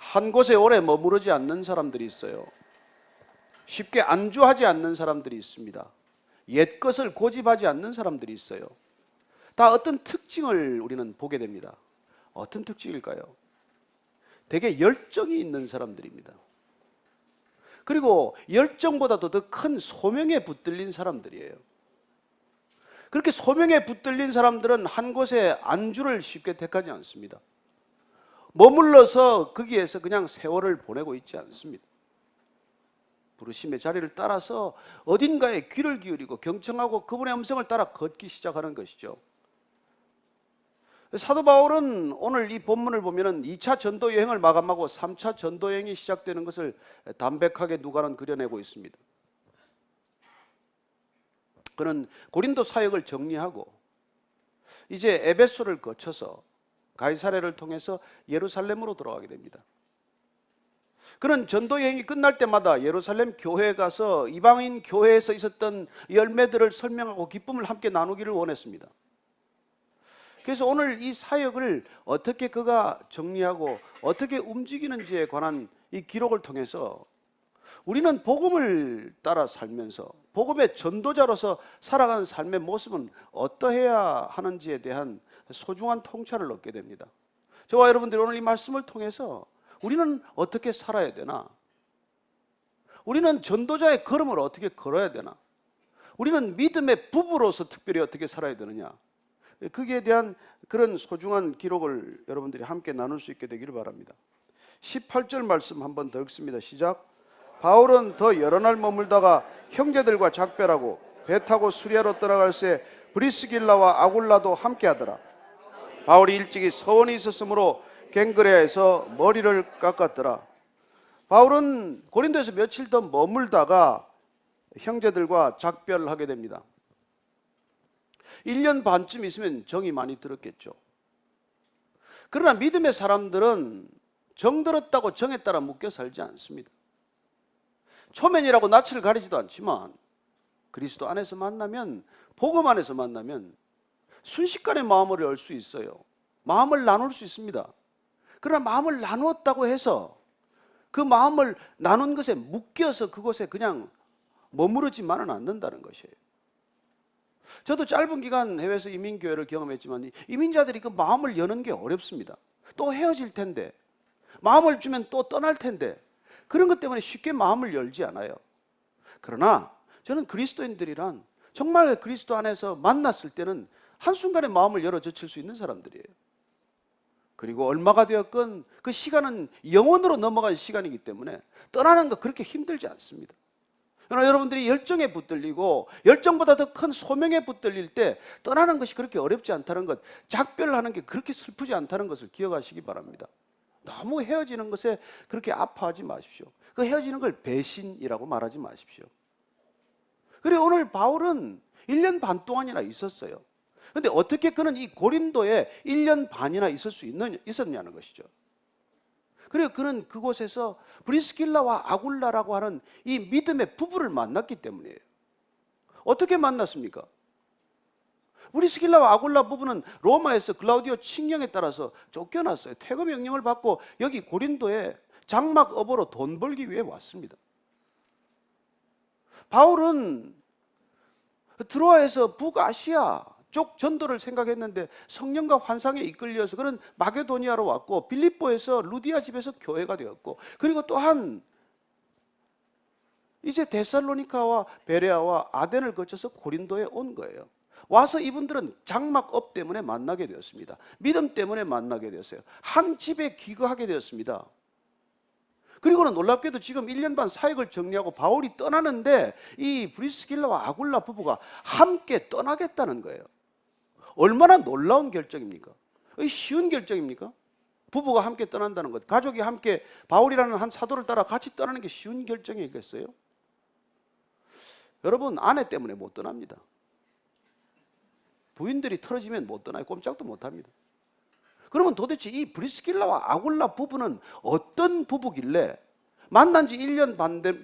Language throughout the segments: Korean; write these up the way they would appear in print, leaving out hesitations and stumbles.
한 곳에 오래 머무르지 않는 사람들이 있어요. 쉽게 안주하지 않는 사람들이 있습니다. 옛 것을 고집하지 않는 사람들이 있어요. 다 어떤 특징을 우리는 보게 됩니다. 어떤 특징일까요? 되게 열정이 있는 사람들입니다. 그리고 열정보다도 더 큰 소명에 붙들린 사람들이에요. 그렇게 소명에 붙들린 사람들은 한 곳에 안주를 쉽게 택하지 않습니다. 머물러서 거기에서 그냥 세월을 보내고 있지 않습니다. 부르심의 자리를 따라서 어딘가에 귀를 기울이고 경청하고 그분의 음성을 따라 걷기 시작하는 것이죠. 사도 바울은 오늘 이 본문을 보면은 2차 전도 여행을 마감하고 3차 전도 여행이 시작되는 것을 담백하게 누가는 그려내고 있습니다. 그는 고린도 사역을 정리하고 이제 에베소를 거쳐서 가이사랴를 통해서 예루살렘으로 돌아가게 됩니다. 그는 전도 여행이 끝날 때마다 예루살렘 교회에 가서 이방인 교회에서 있었던 열매들을 설명하고 기쁨을 함께 나누기를 원했습니다. 그래서 오늘 이 사역을 어떻게 그가 정리하고 어떻게 움직이는지에 관한 이 기록을 통해서 우리는 복음을 따라 살면서 복음의 전도자로서 살아가는 삶의 모습은 어떠해야 하는지에 대한 소중한 통찰을 얻게 됩니다. 저와 여러분들이 오늘 이 말씀을 통해서 우리는 어떻게 살아야 되나? 우리는 전도자의 걸음을 어떻게 걸어야 되나? 우리는 믿음의 부부로서 특별히 어떻게 살아야 되느냐? 거기에 대한 그런 소중한 기록을 여러분들이 함께 나눌 수 있게 되기를 바랍니다. 18절 말씀 한번 더 읽습니다. 시작. 바울은 더 여러 날 머물다가 형제들과 작별하고 배 타고 수리아로 떠나갈새 브리스길라와 아굴라도 함께 하더라. 바울이 일찍이 서원이 있었으므로 갱그레아에서 머리를 깎았더라. 바울은 고린도에서 며칠 더 머물다가 형제들과 작별하게 됩니다. 1년 반쯤 있으면 정이 많이 들었겠죠. 그러나 믿음의 사람들은 정 들었다고 정에 따라 묶여 살지 않습니다. 초면이라고 낯을 가리지도 않지만 그리스도 안에서 만나면, 복음 안에서 만나면 순식간에 마음을 열 수 있어요. 마음을 나눌 수 있습니다. 그러나 마음을 나누었다고 해서 그 마음을 나눈 것에 묶여서 그곳에 그냥 머무르지만은 않는다는 것이에요. 저도 짧은 기간 해외에서 이민교회를 경험했지만 이민자들이 그 마음을 여는 게 어렵습니다. 또 헤어질 텐데, 마음을 주면 또 떠날 텐데, 그런 것 때문에 쉽게 마음을 열지 않아요. 그러나 저는 그리스도인들이란 정말 그리스도 안에서 만났을 때는 한순간에 마음을 열어 젖힐 수 있는 사람들이에요. 그리고 얼마가 되었건 그 시간은 영원으로 넘어간 시간이기 때문에 떠나는 거 그렇게 힘들지 않습니다. 그러나 여러분들이 열정에 붙들리고 열정보다 더 큰 소명에 붙들릴 때 떠나는 것이 그렇게 어렵지 않다는 것, 작별하는 게 그렇게 슬프지 않다는 것을 기억하시기 바랍니다. 너무 헤어지는 것에 그렇게 아파하지 마십시오. 그 헤어지는 걸 배신이라고 말하지 마십시오. 그리고 오늘 바울은 1년 반 동안이나 있었어요. 그런데 어떻게 그는 이 고린도에 1년 반이나 있었냐는 것이죠. 그리고 그는 그곳에서 브리스길라와 아굴라라고 하는 이 믿음의 부부를 만났기 때문이에요. 어떻게 만났습니까? 브리스길라와 아굴라 부부는 로마에서 글라우디오 칙령에 따라서 쫓겨났어요. 퇴거 명령을 받고 여기 고린도에 장막업으로 돈 벌기 위해 왔습니다. 바울은 드로아에서 북아시아 쪽 전도를 생각했는데 성령과 환상에 이끌려서 그는 마게도니아로 왔고, 빌립보에서 루디아 집에서 교회가 되었고, 그리고 또한 이제 데살로니카와 베레아와 아덴을 거쳐서 고린도에 온 거예요. 와서 이분들은 장막업 때문에 만나게 되었습니다. 믿음 때문에 만나게 되었어요. 한 집에 기거하게 되었습니다. 그리고는 놀랍게도 지금 1년 반 사역을 정리하고 바울이 떠나는데 이 브리스길라와 아굴라 부부가 함께 떠나겠다는 거예요. 얼마나 놀라운 결정입니까? 쉬운 결정입니까? 부부가 함께 떠난다는 것, 가족이 함께 바울이라는 한 사도를 따라 같이 떠나는 게 쉬운 결정이겠어요? 여러분, 아내 때문에 못 떠납니다. 부인들이 틀어지면 못 떠나요. 꼼짝도 못 합니다. 그러면 도대체 이 브리스길라와 아굴라 부부는 어떤 부부길래 만난 지 1년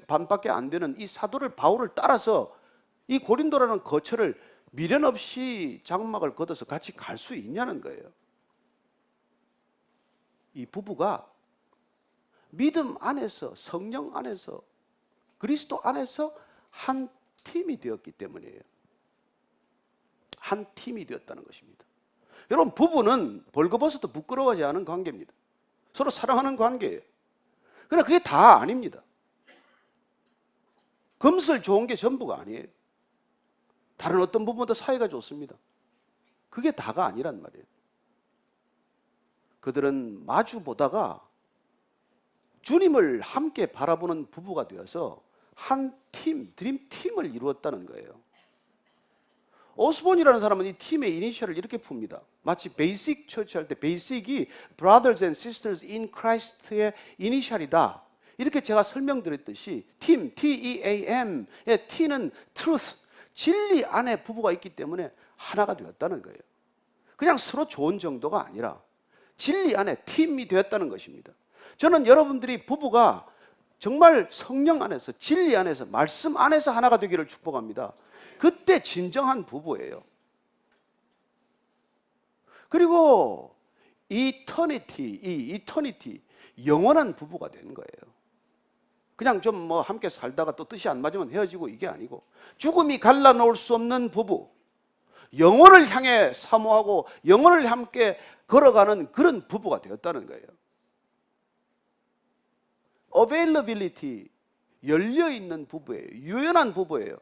반밖에 안 되는 이 사도를 바울을 따라서 이 고린도라는 거처를 미련 없이 장막을 걷어서 같이 갈 수 있냐는 거예요. 이 부부가 믿음 안에서, 성령 안에서, 그리스도 안에서 한 팀이 되었기 때문이에요. 한 팀이 되었다는 것입니다. 여러분, 부부는 벌거벗어도 부끄러워하지 않은 관계입니다. 서로 사랑하는 관계예요. 그러나 그게 다 아닙니다. 금슬 좋은 게 전부가 아니에요. 다른 어떤 부분보다 사이가 좋습니다. 그게 다가 아니란 말이에요. 그들은 마주 보다가 주님을 함께 바라보는 부부가 되어서 한 팀, 드림팀을 이루었다는 거예요. 오스본이라는 사람은 이 팀의 이니셜을 이렇게 풉니다. 마치 베이직 처치 할 때 베이직이 Brothers and Sisters in Christ의 이니셜이다. 이렇게 제가 설명드렸듯이 팀, T-E-A-M의 T는 truth, 진리 안에 부부가 있기 때문에 하나가 되었다는 거예요. 그냥 서로 좋은 정도가 아니라 진리 안에 팀이 되었다는 것입니다. 저는 여러분들이 부부가 정말 성령 안에서, 진리 안에서, 말씀 안에서 하나가 되기를 축복합니다. 그때 진정한 부부예요. 그리고 이터니티, 영원한 부부가 되는 거예요. 그냥 좀 뭐 함께 살다가 또 뜻이 안 맞으면 헤어지고 이게 아니고 죽음이 갈라놓을 수 없는 부부, 영혼을 향해 사모하고 영혼을 함께 걸어가는 그런 부부가 되었다는 거예요. availability, 열려있는 부부예요. 유연한 부부예요.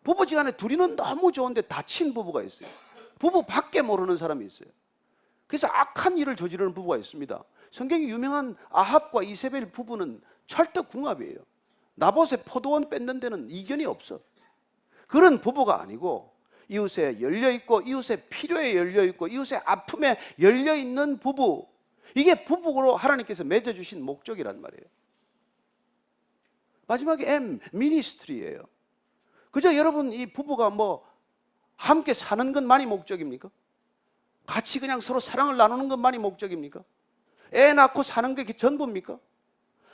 부부지간에 둘이는 너무 좋은데 다친 부부가 있어요. 부부 밖에 모르는 사람이 있어요. 그래서 악한 일을 저지르는 부부가 있습니다. 성경이 유명한 아합과 이세벨 부부는 찰떡궁합이에요. 나봇의 포도원 뺏는 데는 이견이 없어. 그런 부부가 아니고 이웃에 열려있고 이웃의 필요에 열려있고 이웃의 아픔에 열려있는 부부, 이게 부부로 하나님께서 맺어주신 목적이란 말이에요. 마지막에 M, 미니스트리예요. 그저 여러분 이 부부가 뭐 함께 사는 것만이 목적입니까? 같이 그냥 서로 사랑을 나누는 것만이 목적입니까? 애 낳고 사는 게 전부입니까?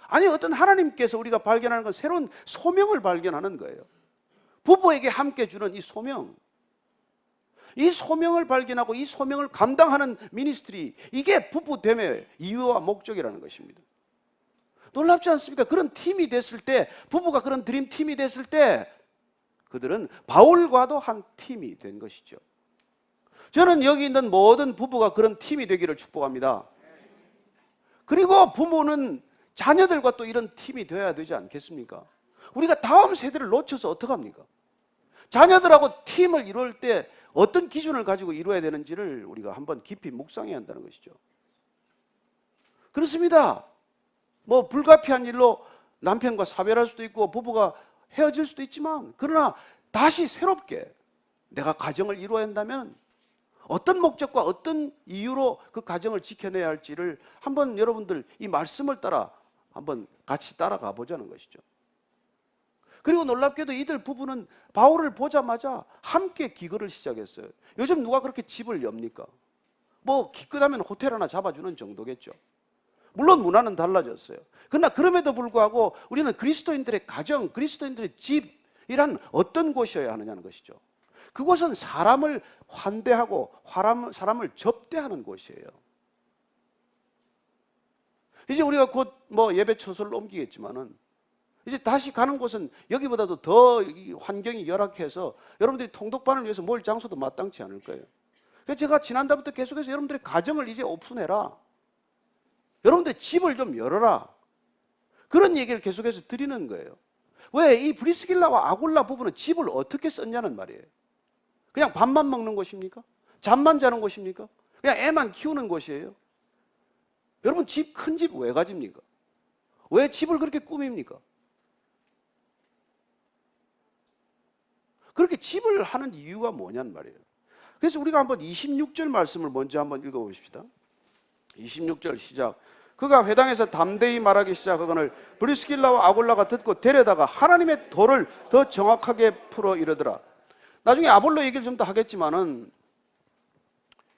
아니, 어떤 하나님께서 우리가 발견하는 건 새로운 소명을 발견하는 거예요. 부부에게 함께 주는 이 소명, 이 소명을 발견하고 이 소명을 감당하는 미니스트리, 이게 부부됨의 이유와 목적이라는 것입니다. 놀랍지 않습니까? 그런 팀이 됐을 때, 부부가 그런 드림팀이 됐을 때 그들은 바울과도 한 팀이 된 것이죠. 저는 여기 있는 모든 부부가 그런 팀이 되기를 축복합니다. 그리고 부모는 자녀들과 또 이런 팀이 되어야 되지 않겠습니까? 우리가 다음 세대를 놓쳐서 어떡합니까? 자녀들하고 팀을 이룰 때 어떤 기준을 가지고 이루어야 되는지를 우리가 한번 깊이 묵상해야 한다는 것이죠. 그렇습니다. 뭐 불가피한 일로 남편과 사별할 수도 있고 부부가 헤어질 수도 있지만, 그러나 다시 새롭게 내가 가정을 이루어야 한다면 어떤 목적과 어떤 이유로 그 가정을 지켜내야 할지를 한번 여러분들 이 말씀을 따라 한번 같이 따라가 보자는 것이죠. 그리고 놀랍게도 이들 부부는 바울을 보자마자 함께 기거를 시작했어요. 요즘 누가 그렇게 집을 엽니까? 뭐 기껏하면 호텔 하나 잡아주는 정도겠죠. 물론 문화는 달라졌어요. 그러나 그럼에도 불구하고 우리는 그리스도인들의 가정, 그리스도인들의 집이란 어떤 곳이어야 하느냐는 것이죠. 그곳은 사람을 환대하고 사람을 접대하는 곳이에요. 이제 우리가 곧 뭐 예배 처소를 옮기겠지만은 이제 다시 가는 곳은 여기보다도 더 환경이 열악해서 여러분들이 통독반을 위해서 모일 장소도 마땅치 않을 거예요. 그래서 제가 지난달부터 계속해서 여러분들의 가정을 이제 오픈해라, 여러분들의 집을 좀 열어라, 그런 얘기를 계속해서 드리는 거예요. 왜? 이 브리스길라와 아굴라 부부는 집을 어떻게 썼냐는 말이에요. 그냥 밥만 먹는 곳입니까? 잠만 자는 곳입니까? 그냥 애만 키우는 곳이에요? 여러분, 큰 집 왜 가집니까? 왜 집을 그렇게 꾸밉니까? 그렇게 집을 하는 이유가 뭐냐는 말이에요. 그래서 우리가 한번 26절 말씀을 먼저 한번 읽어보십시다. 26절 시작. 그가 회당에서 담대히 말하기 시작하거늘 브리스길라와 아굴라가 듣고 데려다가 하나님의 도를 더 정확하게 풀어 이르더라. 나중에 아볼로 얘기를 좀 더 하겠지만은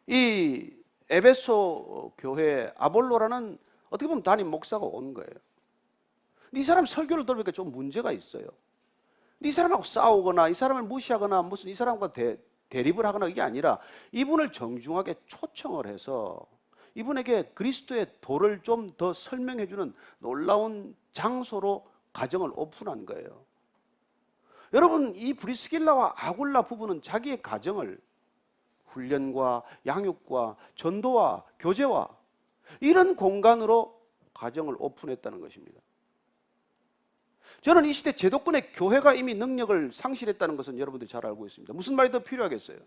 이 에베소 교회 아볼로라는 어떻게 보면 담임 목사가 온 거예요. 근데 이 사람 설교를 들으니까 좀 문제가 있어요. 근데 이 사람하고 싸우거나 이 사람을 무시하거나 무슨 이 사람과 대립을 하거나 이게 아니라 이분을 정중하게 초청을 해서 이분에게 그리스도의 도를 좀 더 설명해 주는 놀라운 장소로 가정을 오픈한 거예요. 여러분, 이 브리스길라와 아굴라 부부는 자기의 가정을 훈련과 양육과 전도와 교제와 이런 공간으로 가정을 오픈했다는 것입니다. 저는 이 시대 제도권의 교회가 이미 능력을 상실했다는 것은 여러분들이 잘 알고 있습니다. 무슨 말이 더 필요하겠어요?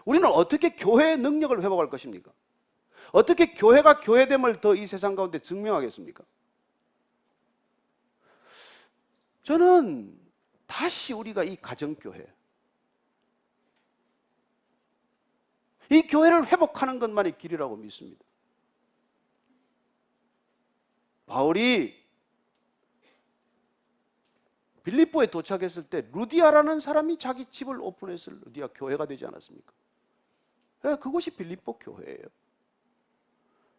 우리는 어떻게 교회의 능력을 회복할 것입니까? 어떻게 교회가 교회됨을 더 이 세상 가운데 증명하겠습니까? 저는 다시 우리가 이 가정교회, 이 교회를 회복하는 것만이 길이라고 믿습니다. 바울이 빌립보에 도착했을 때 루디아라는 사람이 자기 집을 오픈했을 루디아 교회가 되지 않았습니까? 그것이 빌립보 교회예요.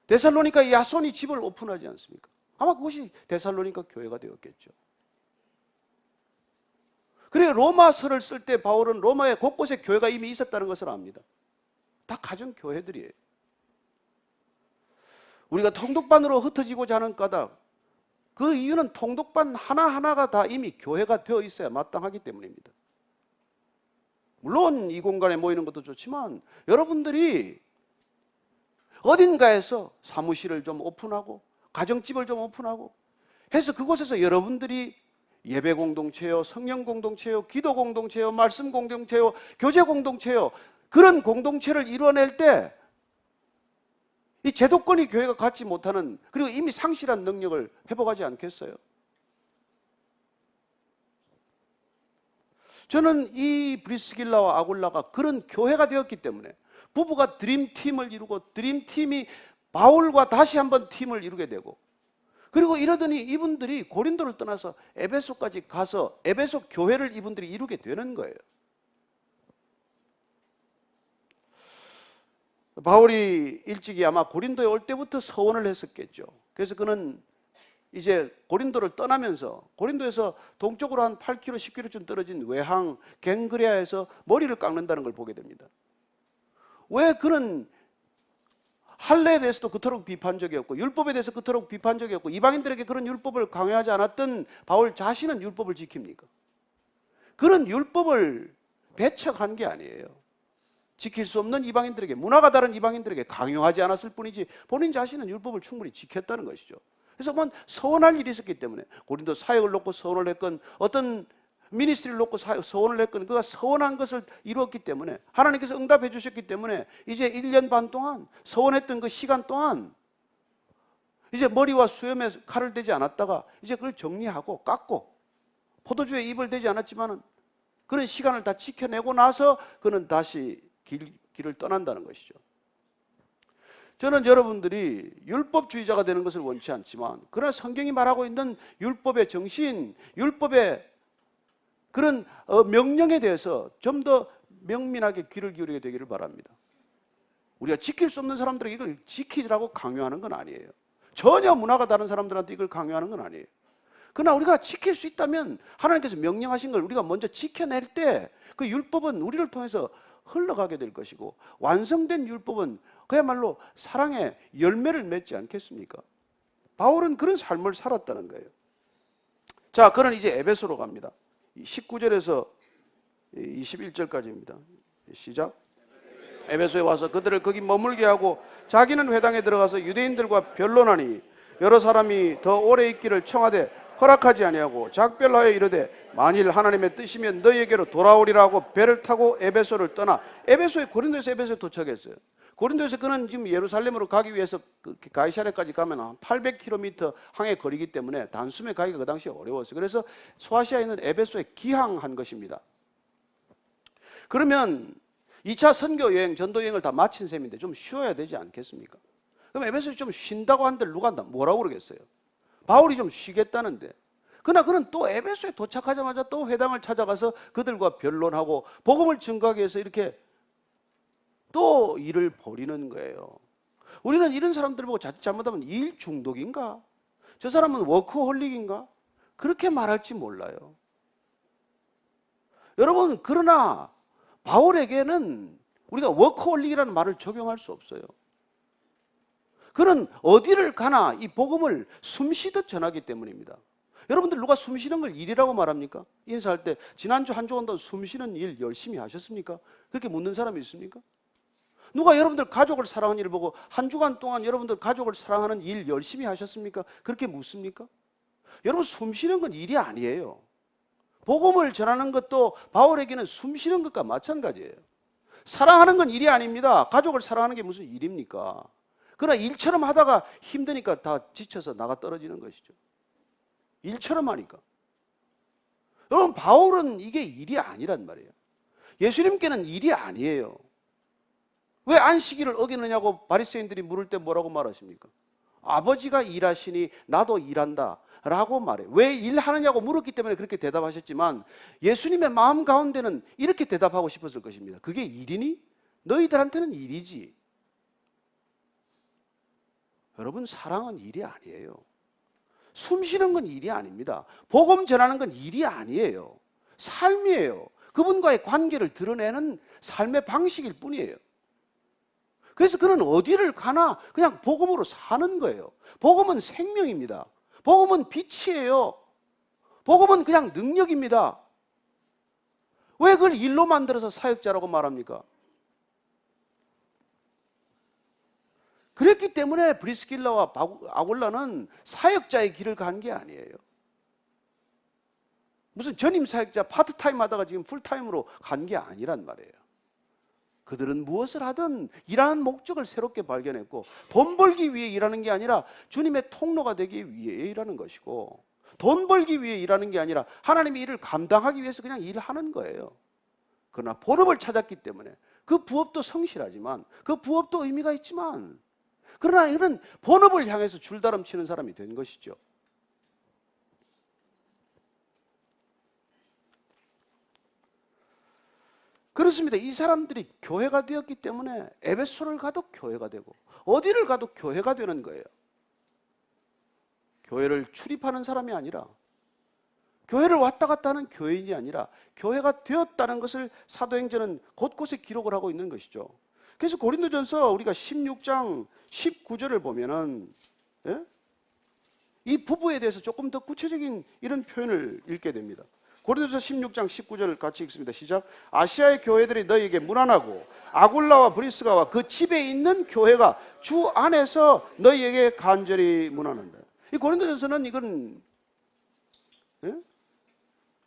데살로니가 야손이 집을 오픈하지 않습니까? 아마 그것이 데살로니가 교회가 되었겠죠. 그래 로마서를 쓸 때 바울은 로마의 곳곳에 교회가 이미 있었다는 것을 압니다. 다 가정 교회들이에요. 우리가 통독반으로 흩어지고자 하는 까닭, 그 이유는 통독반 하나하나가 다 이미 교회가 되어 있어야 마땅하기 때문입니다. 물론 이 공간에 모이는 것도 좋지만 여러분들이 어딘가에서 사무실을 좀 오픈하고 가정집을 좀 오픈하고 해서 그곳에서 여러분들이 예배 공동체요, 성령 공동체요, 기도 공동체요, 말씀 공동체요, 교제 공동체요, 그런 공동체를 이루어낼 때 이 제도권이 교회가 갖지 못하는, 그리고 이미 상실한 능력을 회복하지 않겠어요? 저는 이 브리스길라와 아굴라가 그런 교회가 되었기 때문에 부부가 드림팀을 이루고 드림팀이 바울과 다시 한번 팀을 이루게 되고, 그리고 이러더니 이분들이 고린도를 떠나서 에베소까지 가서 에베소 교회를 이분들이 이루게 되는 거예요. 바울이 일찍이 아마 고린도에 올 때부터 서원을 했었겠죠. 그래서 그는 이제 고린도를 떠나면서 고린도에서 동쪽으로 한 8km, 10km쯤 떨어진 외항 갱그레아에서 머리를 깎는다는 걸 보게 됩니다. 왜 그는 할례에 대해서도 그토록 비판적이었고 율법에 대해서 그토록 비판적이었고 이방인들에게 그런 율법을 강요하지 않았던 바울 자신은 율법을 지킵니까? 그런 율법을 배척한 게 아니에요. 지킬 수 없는 이방인들에게, 문화가 다른 이방인들에게 강요하지 않았을 뿐이지 본인 자신은 율법을 충분히 지켰다는 것이죠. 그래서 뭐 서원할 일이 있었기 때문에 고린도 사역을 놓고 서원을 했건 어떤 미니스트리를 놓고 서원을 했건 그가 서원한 것을 이루었기 때문에 하나님께서 응답해 주셨기 때문에 이제 1년 반 동안 서원했던 그 시간 동안 이제 머리와 수염에 칼을 대지 않았다가 이제 그걸 정리하고 깎고 포도주에 입을 대지 않았지만은 그런 시간을 다 지켜내고 나서 그는 다시 길을 떠난다는 것이죠. 저는 여러분들이 율법주의자가 되는 것을 원치 않지만 그러나 성경이 말하고 있는 율법의 정신, 율법의 그런 명령에 대해서 좀 더 명민하게 귀를 기울이게 되기를 바랍니다. 우리가 지킬 수 없는 사람들에게 이걸 지키라고 강요하는 건 아니에요. 전혀 문화가 다른 사람들한테 이걸 강요하는 건 아니에요. 그러나 우리가 지킬 수 있다면 하나님께서 명령하신 걸 우리가 먼저 지켜낼 때 그 율법은 우리를 통해서 흘러가게 될 것이고 완성된 율법은 그야말로 사랑의 열매를 맺지 않겠습니까? 바울은 그런 삶을 살았다는 거예요. 자, 그는 이제 에베소로 갑니다. 19절에서 21절까지입니다. 시작. 에베소에 와서 그들을 거기 머물게 하고 자기는 회당에 들어가서 유대인들과 변론하니 여러 사람이 더 오래 있기를 청하되 허락하지 아니하고 작별하여 이르되 만일 하나님의 뜻이면 너희에게로 돌아오리라고 배를 타고 에베소를 떠나 고린도에서 에베소에 도착했어요. 고린도에서 그는 지금 예루살렘으로 가기 위해서 가이사랴까지 가면 한 800km 항해 거리기 때문에 단숨에 가기가 그 당시에 어려웠어요. 그래서 소아시아에 있는 에베소에 기항한 것입니다. 그러면 2차 선교 여행, 전도 여행을 다 마친 셈인데 좀 쉬어야 되지 않겠습니까? 그럼 에베소에 좀 쉰다고 한들 누가 뭐라고 그러겠어요? 바울이 좀 쉬겠다는데. 그러나 그는 또 에베소에 도착하자마자 또 회당을 찾아가서 그들과 변론하고 복음을 증거하기 위해서 이렇게 또 일을 벌이는 거예요. 우리는 이런 사람들 보고 자칫 잘못하면 일 중독인가? 저 사람은 워커홀릭인가? 그렇게 말할지 몰라요. 여러분, 그러나 바울에게는 우리가 워커홀릭이라는 말을 적용할 수 없어요. 그는 어디를 가나 이 복음을 숨쉬듯 전하기 때문입니다. 여러분들 누가 숨쉬는 걸 일이라고 말합니까? 인사할 때 지난주 한 주 동안 숨쉬는 일 열심히 하셨습니까? 그렇게 묻는 사람이 있습니까? 누가 여러분들 가족을 사랑하는 일을 보고 한 주간 동안 여러분들 가족을 사랑하는 일 열심히 하셨습니까? 그렇게 묻습니까? 여러분, 숨쉬는 건 일이 아니에요. 복음을 전하는 것도 바울에게는 숨쉬는 것과 마찬가지예요. 사랑하는 건 일이 아닙니다. 가족을 사랑하는 게 무슨 일입니까? 그러나 일처럼 하다가 힘드니까 다 지쳐서 나가 떨어지는 것이죠. 일처럼 하니까. 여러분, 바울은 이게 일이 아니란 말이에요. 예수님께는 일이 아니에요. 왜 안식일을 어기느냐고 바리새인들이 물을 때 뭐라고 말하십니까? 아버지가 일하시니 나도 일한다 라고 말해요. 왜 일하느냐고 물었기 때문에 그렇게 대답하셨지만 예수님의 마음 가운데는 이렇게 대답하고 싶었을 것입니다. 그게 일이니? 너희들한테는 일이지. 여러분, 사랑은 일이 아니에요. 숨 쉬는 건 일이 아닙니다. 복음 전하는 건 일이 아니에요. 삶이에요. 그분과의 관계를 드러내는 삶의 방식일 뿐이에요. 그래서 그는 어디를 가나 그냥 복음으로 사는 거예요. 복음은 생명입니다. 복음은 빛이에요. 복음은 그냥 능력입니다. 왜 그걸 일로 만들어서 사역자라고 말합니까? 그랬기 때문에 브리스길라와 아굴라는 사역자의 길을 간 게 아니에요. 무슨 전임 사역자 파트타임 하다가 지금 풀타임으로 간 게 아니란 말이에요. 그들은 무엇을 하든 일하는 목적을 새롭게 발견했고 돈 벌기 위해 일하는 게 아니라 주님의 통로가 되기 위해 일하는 것이고 돈 벌기 위해 일하는 게 아니라 하나님의 일을 감당하기 위해서 그냥 일하는 거예요. 그러나 본업을 찾았기 때문에 그 부업도 성실하지만 그 부업도 의미가 있지만 그러나 이런 본업을 향해서 줄다름 치는 사람이 된 것이죠. 그렇습니다. 이 사람들이 교회가 되었기 때문에 에베소를 가도 교회가 되고 어디를 가도 교회가 되는 거예요. 교회를 출입하는 사람이 아니라 교회를 왔다 갔다 하는 교인이 아니라 교회가 되었다는 것을 사도행전은 곳곳에 기록을 하고 있는 것이죠. 그래서 고린도전서 우리가 16장 19절을 보면은 이 부부에 대해서 조금 더 구체적인 이런 표현을 읽게 됩니다. 고린도전서 16장 19절을 같이 읽습니다. 시작. 아시아의 교회들이 너희에게 문안하고 아굴라와 브리스가와 그 집에 있는 교회가 주 안에서 너희에게 간절히 문안한다. 이 고린도전서는 이건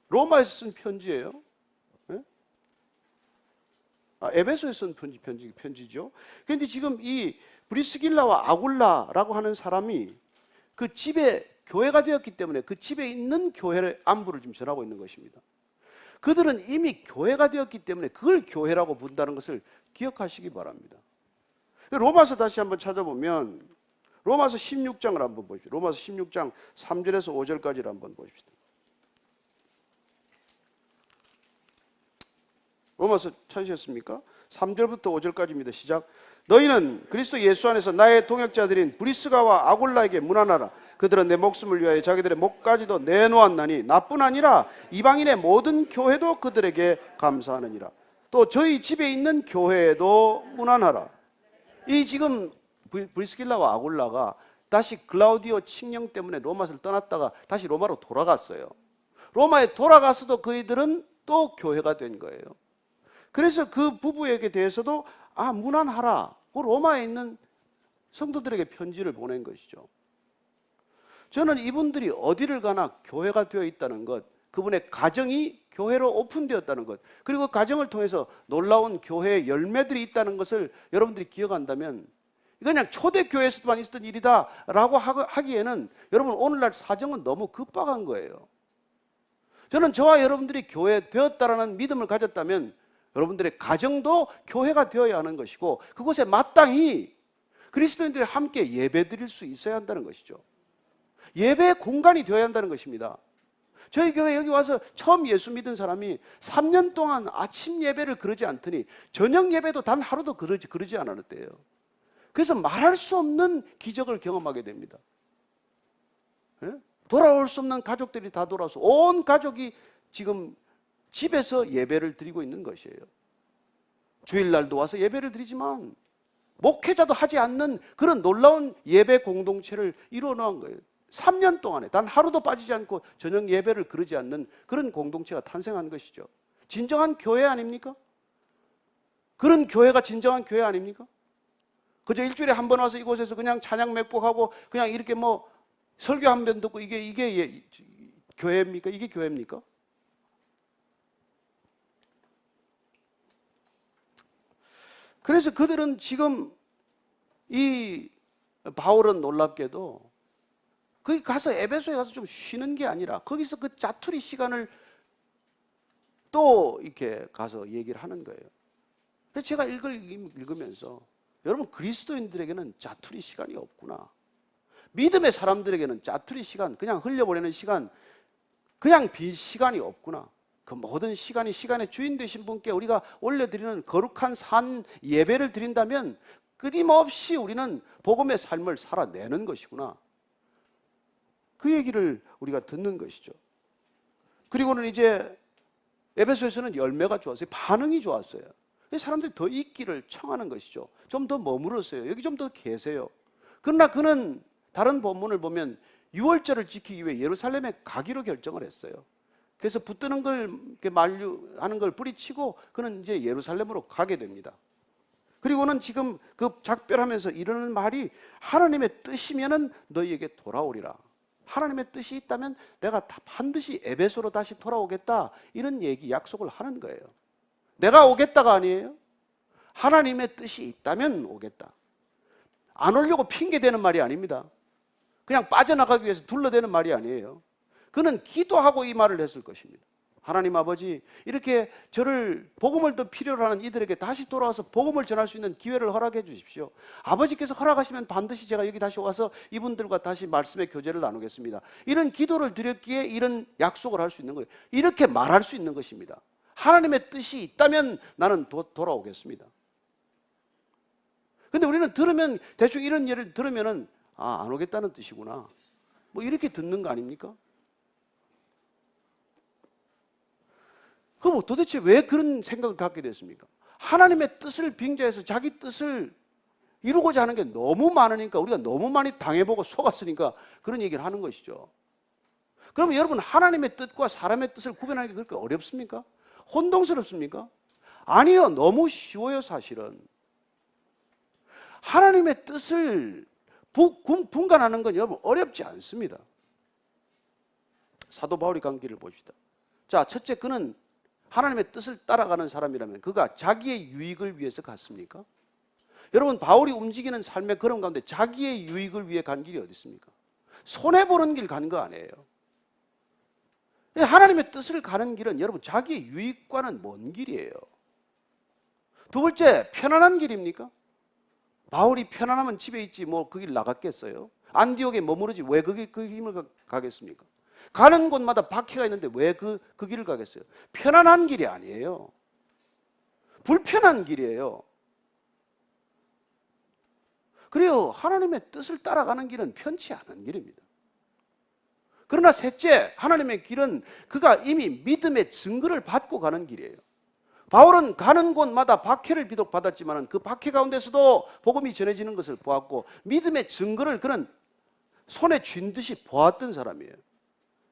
로마에서 쓴 편지예요. 에베소에서 쓴 편지죠. 그런데 지금 이 브리스길라와 아굴라라고 하는 사람이 그 집에 교회가 되었기 때문에 그 집에 있는 교회의 안부를 지금 전하고 있는 것입니다. 그들은 이미 교회가 되었기 때문에 그걸 교회라고 본다는 것을 기억하시기 바랍니다. 로마서 다시 한번 찾아보면 로마서 16장을 한번 보십시오. 로마서 16장 3절에서 5절까지를 한번 보십시다. 로마서 찾으셨습니까? 3절부터 5절까지입니다. 시작. 너희는 그리스도 예수 안에서 나의 동역자들인 브리스가와 아굴라에게 문안하라. 그들은 내 목숨을 위하여 자기들의 목까지도 내놓았나니 나뿐 아니라 이방인의 모든 교회도 그들에게 감사하느니라. 또 저희 집에 있는 교회에도 문안하라. 이 지금 브리스길라와 아굴라가 다시 글라우디오 칙령 때문에 로마를 떠났다가 다시 로마로 돌아갔어요. 로마에 돌아가서도 그이들은 또 교회가 된 거예요. 그래서 그 부부에게 대해서도 문안하라. 로마에 있는 성도들에게 편지를 보낸 것이죠. 저는 이분들이 어디를 가나 교회가 되어 있다는 것, 그분의 가정이 교회로 오픈되었다는 것, 그리고 가정을 통해서 놀라운 교회의 열매들이 있다는 것을 여러분들이 기억한다면 이거 그냥 초대교회에서만 있었던 일이다 라고 하기에는 여러분 오늘날 사정은 너무 급박한 거예요. 저는 저와 여러분들이 교회 되었다라는 믿음을 가졌다면 여러분들의 가정도 교회가 되어야 하는 것이고 그곳에 마땅히 그리스도인들이 함께 예배 드릴 수 있어야 한다는 것이죠. 예배의 공간이 되어야 한다는 것입니다. 저희 교회 여기 와서 처음 예수 믿은 사람이 3년 동안 아침 예배를 그러지 않더니 저녁 예배도 단 하루도 그러지 않았대요. 그래서 말할 수 없는 기적을 경험하게 됩니다. 돌아올 수 없는 가족들이 다 돌아와서 온 가족이 지금 집에서 예배를 드리고 있는 것이에요. 주일날도 와서 예배를 드리지만 목회자도 하지 않는 그런 놀라운 예배 공동체를 이루어 놓은 거예요. 3년 동안에 단 하루도 빠지지 않고 저녁 예배를 그러지 않는 그런 공동체가 탄생한 것이죠. 진정한 교회 아닙니까? 그런 교회가 진정한 교회 아닙니까? 그저 일주일에 한 번 와서 이곳에서 그냥 찬양 맺곡하고 그냥 이렇게 뭐 설교 한 번 듣고 이게 교회입니까? 이게 교회입니까? 그래서 그들은 지금 이 바울은 놀랍게도 거기 가서 에베소에 가서 좀 쉬는 게 아니라 거기서 그 짜투리 시간을 또 이렇게 가서 얘기를 하는 거예요. 그래서 제가 읽으면서 여러분 그리스도인들에게는 짜투리 시간이 없구나. 믿음의 사람들에게는 짜투리 시간, 그냥 흘려보내는 시간, 그냥 빈 시간이 없구나. 그 모든 시간이 시간의 주인 되신 분께 우리가 올려드리는 거룩한 산 예배를 드린다면 끊임없이 우리는 복음의 삶을 살아내는 것이구나. 그 얘기를 우리가 듣는 것이죠. 그리고는 이제 에베소에서는 열매가 좋았어요. 반응이 좋았어요. 사람들이 더 있기를 청하는 것이죠. 좀 더 머무르세요. 여기 좀 더 계세요. 그러나 그는 다른 본문을 보면 유월절을 지키기 위해 예루살렘에 가기로 결정을 했어요. 그래서 붙드는 걸 만류하는 걸 뿌리치고 그는 이제 예루살렘으로 가게 됩니다. 그리고는 지금 그 작별하면서 이러는 말이 하나님의 뜻이면은 너희에게 돌아오리라. 하나님의 뜻이 있다면 내가 반드시 에베소로 다시 돌아오겠다. 이런 얘기 약속을 하는 거예요. 내가 오겠다가 아니에요. 하나님의 뜻이 있다면 오겠다. 안 오려고 핑계대는 말이 아닙니다. 그냥 빠져나가기 위해서 둘러대는 말이 아니에요. 그는 기도하고 이 말을 했을 것입니다. 하나님 아버지, 이렇게 저를 복음을 더 필요로 하는 이들에게 다시 돌아와서 복음을 전할 수 있는 기회를 허락해 주십시오. 아버지께서 허락하시면 반드시 제가 여기 다시 와서 이분들과 다시 말씀의 교제를 나누겠습니다. 이런 기도를 드렸기에 이런 약속을 할 수 있는 거예요. 이렇게 말할 수 있는 것입니다. 하나님의 뜻이 있다면 나는 돌아오겠습니다. 근데 우리는 들으면 대충 이런 예를 들으면은 안 오겠다는 뜻이구나. 뭐 이렇게 듣는 거 아닙니까? 그럼 도대체 왜 그런 생각을 갖게 됐습니까? 하나님의 뜻을 빙자해서 자기 뜻을 이루고자 하는 게 너무 많으니까 우리가 너무 많이 당해보고 속았으니까 그런 얘기를 하는 것이죠. 그럼 여러분 하나님의 뜻과 사람의 뜻을 구분하는 게 그렇게 어렵습니까? 혼동스럽습니까? 아니요. 너무 쉬워요 사실은. 하나님의 뜻을 분간하는 건 여러분 어렵지 않습니다. 사도 바울이 간 길을 봅시다. 자, 첫째, 그는 하나님의 뜻을 따라가는 사람이라면 그가 자기의 유익을 위해서 갔습니까? 여러분 바울이 움직이는 삶의 걸음 가운데 자기의 유익을 위해 간 길이 어디 있습니까? 손해보는 길 간 거 아니에요. 하나님의 뜻을 가는 길은 여러분 자기의 유익과는 먼 길이에요. 두 번째, 편안한 길입니까? 바울이 편안하면 집에 있지 뭐 그 길 나갔겠어요? 안디옥에 머무르지 왜 그 힘을 가겠습니까? 가는 곳마다 박해가 있는데 왜 그 길을 가겠어요? 편안한 길이 아니에요. 불편한 길이에요. 그래요. 하나님의 뜻을 따라가는 길은 편치 않은 길입니다. 그러나 셋째, 하나님의 길은 그가 이미 믿음의 증거를 받고 가는 길이에요. 바울은 가는 곳마다 박해를 비록 받았지만 그 박해 가운데서도 복음이 전해지는 것을 보았고 믿음의 증거를 그는 손에 쥔 듯이 보았던 사람이에요.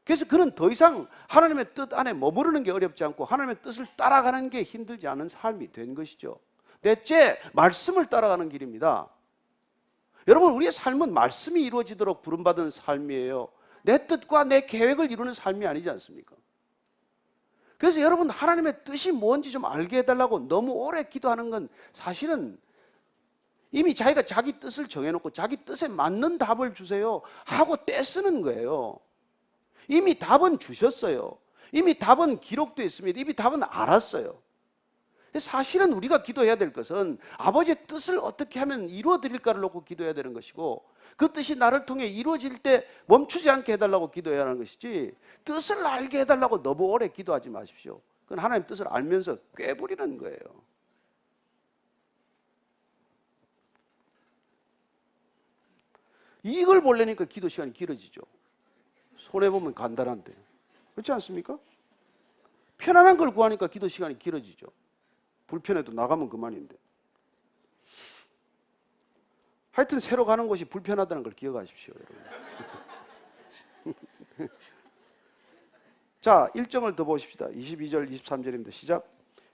그래서 그는 더 이상 하나님의 뜻 안에 머무르는 게 어렵지 않고 하나님의 뜻을 따라가는 게 힘들지 않은 삶이 된 것이죠. 넷째, 말씀을 따라가는 길입니다. 여러분 우리의 삶은 말씀이 이루어지도록 부름받은 삶이에요. 내 뜻과 내 계획을 이루는 삶이 아니지 않습니까? 그래서 여러분 하나님의 뜻이 뭔지 좀 알게 해달라고 너무 오래 기도하는 건 사실은 이미 자기가 자기 뜻을 정해놓고 자기 뜻에 맞는 답을 주세요 하고 떼쓰는 거예요. 이미 답은 주셨어요. 이미 답은 기록되어 있습니다. 이미 답은 알았어요. 사실은 우리가 기도해야 될 것은 아버지의 뜻을 어떻게 하면 이루어 드릴까를 놓고 기도해야 되는 것이고 그 뜻이 나를 통해 이루어질 때 멈추지 않게 해달라고 기도해야 하는 것이지 뜻을 알게 해달라고 너무 오래 기도하지 마십시오. 그건 하나님 뜻을 알면서 꾀부리는 거예요. 이걸 보려니까 기도 시간이 길어지죠. 손해보면 간단한데 그렇지 않습니까? 편안한 걸 구하니까 기도 시간이 길어지죠. 불편해도 나가면 그만인데. 하여튼 새로 가는 곳이 불편하다는 걸 기억하십시오, 여러분. 자, 일정을 더 보십시다. 22절, 23절입니다. 시작.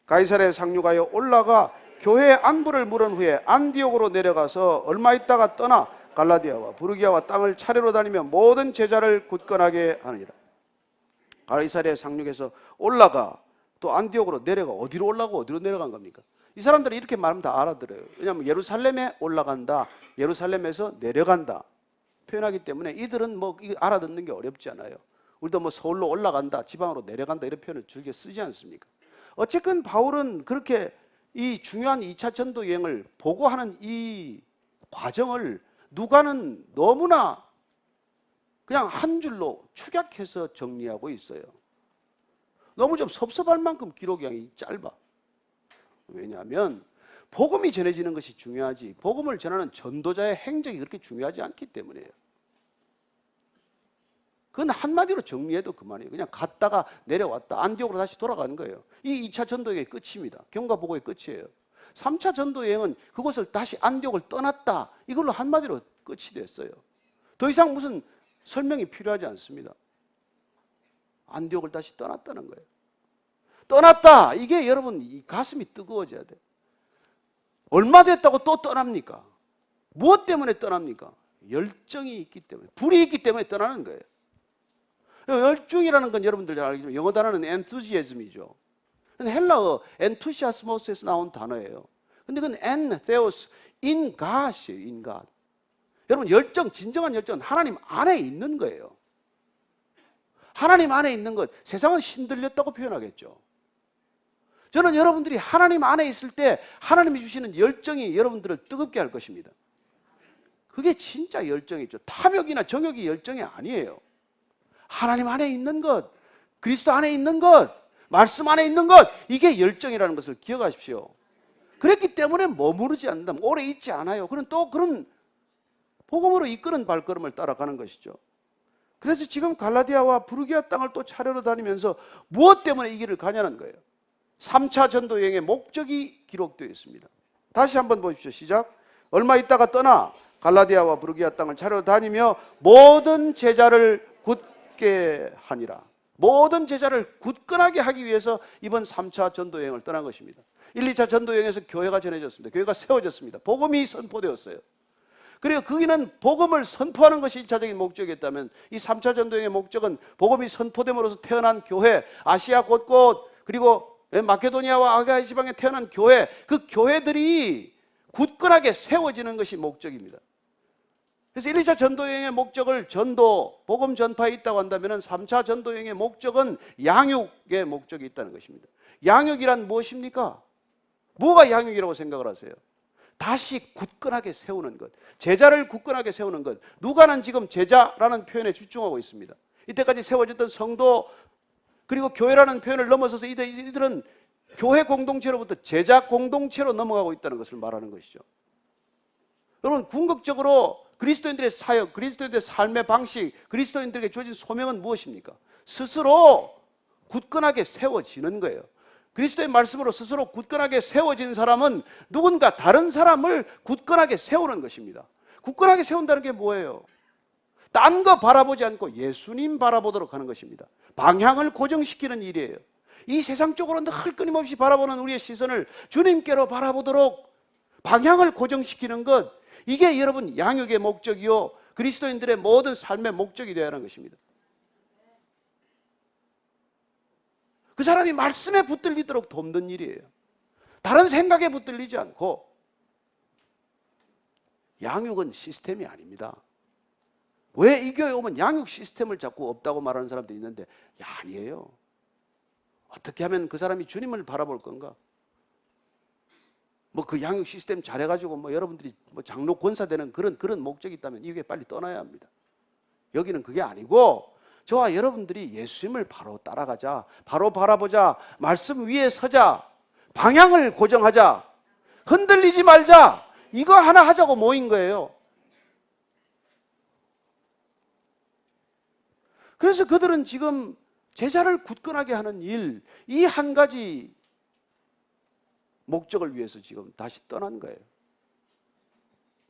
가이사랴에 상륙하여 올라가 교회 안부를 물은 후에 안디옥으로 내려가서 얼마 있다가 떠나 갈라디아와 부르기아와 땅을 차례로 다니며 모든 제자를 굳건하게 하느니라. 가이사랴에 상륙해서 올라가 또 안디옥으로 내려가. 어디로 올라가고 어디로 내려간 겁니까? 이 사람들이 이렇게 말하면 다 알아들어요. 왜냐하면 예루살렘에 올라간다, 예루살렘에서 내려간다 표현하기 때문에 이들은 뭐 알아듣는 게 어렵지 않아요. 우리도 뭐 서울로 올라간다, 지방으로 내려간다 이런 표현을 즐겨 쓰지 않습니까? 어쨌든 바울은 그렇게 이 중요한 2차 전도 여행을 보고하는 이 과정을 누가는 너무나 그냥 한 줄로 축약해서 정리하고 있어요. 너무 좀 섭섭할 만큼 기록량이 짧아. 왜냐하면 복음이 전해지는 것이 중요하지 복음을 전하는 전도자의 행적이 그렇게 중요하지 않기 때문이에요. 그건 한마디로 정리해도 그만이에요. 그냥 갔다가 내려왔다 안디옥으로 다시 돌아가는 거예요. 이 2차 전도여행의 끝입니다. 경과 보고의 끝이에요. 3차 전도여행은 그곳을 다시 안디옥을 떠났다 이걸로 한마디로 끝이 됐어요. 더 이상 무슨 설명이 필요하지 않습니다. 안디옥을 다시 떠났다는 거예요. 떠났다. 이게 여러분 가슴이 뜨거워져야 돼. 얼마 됐다고 또 떠납니까? 무엇 때문에 떠납니까? 열정이 있기 때문에, 불이 있기 때문에 떠나는 거예요. 열중이라는 건 여러분들 잘 알겠지만 영어 단어는 enthusiasm이죠. 헬라어 enthusiasmos에서 나온 단어예요. 근데 그건 en theos in God이에요. in God. 여러분 열정, 진정한 열정은 하나님 안에 있는 거예요. 하나님 안에 있는 것, 세상은 신들렸다고 표현하겠죠. 저는 여러분들이 하나님 안에 있을 때 하나님이 주시는 열정이 여러분들을 뜨겁게 할 것입니다. 그게 진짜 열정이죠. 탐욕이나 정욕이 열정이 아니에요. 하나님 안에 있는 것, 그리스도 안에 있는 것, 말씀 안에 있는 것, 이게 열정이라는 것을 기억하십시오. 그랬기 때문에 머무르지 않는다, 오래 있지 않아요. 그런 또 그런 복음으로 이끄는 발걸음을 따라가는 것이죠. 그래서 지금 갈라디아와 부르기아 땅을 또 차례로 다니면서 무엇 때문에 이 길을 가냐는 거예요. 3차 전도 여행의 목적이 기록되어 있습니다. 다시 한번 보십시오. 시작. 얼마 있다가 떠나 갈라디아와 부르기아 땅을 차례로 다니며 모든 제자를 굳게 하니라. 모든 제자를 굳건하게 하기 위해서 이번 3차 전도 여행을 떠난 것입니다. 1, 2차 전도 여행에서 교회가 전해졌습니다. 교회가 세워졌습니다. 복음이 선포되었어요. 그리고 거기는 복음을 선포하는 것이 1차적인 목적이었다면 이 3차 전도여행의 목적은 복음이 선포됨으로써 태어난 교회, 아시아 곳곳 그리고 마케도니아와 아가야 지방에 태어난 교회, 그 교회들이 굳건하게 세워지는 것이 목적입니다. 그래서 1, 2차 전도여행의 목적을 전도, 복음 전파에 있다고 한다면 3차 전도여행의 목적은 양육의 목적이 있다는 것입니다. 양육이란 무엇입니까? 뭐가 양육이라고 생각을 하세요? 다시 굳건하게 세우는 것, 제자를 굳건하게 세우는 것. 누가는 지금 제자라는 표현에 집중하고 있습니다. 이때까지 세워졌던 성도 그리고 교회라는 표현을 넘어서서 이들은 교회 공동체로부터 제자 공동체로 넘어가고 있다는 것을 말하는 것이죠. 여러분 궁극적으로 그리스도인들의 사역, 그리스도인들의 삶의 방식, 그리스도인들에게 주어진 소명은 무엇입니까? 스스로 굳건하게 세워지는 거예요. 그리스도의 말씀으로 스스로 굳건하게 세워진 사람은 누군가 다른 사람을 굳건하게 세우는 것입니다. 굳건하게 세운다는 게 뭐예요? 딴 거 바라보지 않고 예수님 바라보도록 하는 것입니다. 방향을 고정시키는 일이에요. 이 세상 쪽으로 늘 끊임없이 바라보는 우리의 시선을 주님께로 바라보도록 방향을 고정시키는 것, 이게 여러분 양육의 목적이요 그리스도인들의 모든 삶의 목적이 되어야 하는 것입니다. 그 사람이 말씀에 붙들리도록 돕는 일이에요. 다른 생각에 붙들리지 않고. 양육은 시스템이 아닙니다. 왜 이 교회 오면 양육 시스템을 자꾸 없다고 말하는 사람들이 있는데 아니에요. 어떻게 하면 그 사람이 주님을 바라볼 건가? 뭐 그 양육 시스템 잘해가지고 뭐 여러분들이 뭐 장로 권사 되는 그런 목적이 있다면 이 교회 빨리 떠나야 합니다. 여기는 그게 아니고 저와 여러분들이 예수님을 바로 따라가자, 바로 바라보자, 말씀 위에 서자, 방향을 고정하자, 흔들리지 말자, 이거 하나 하자고 모인 거예요. 그래서 그들은 지금 제자를 굳건하게 하는 일, 이 한 가지 목적을 위해서 지금 다시 떠난 거예요.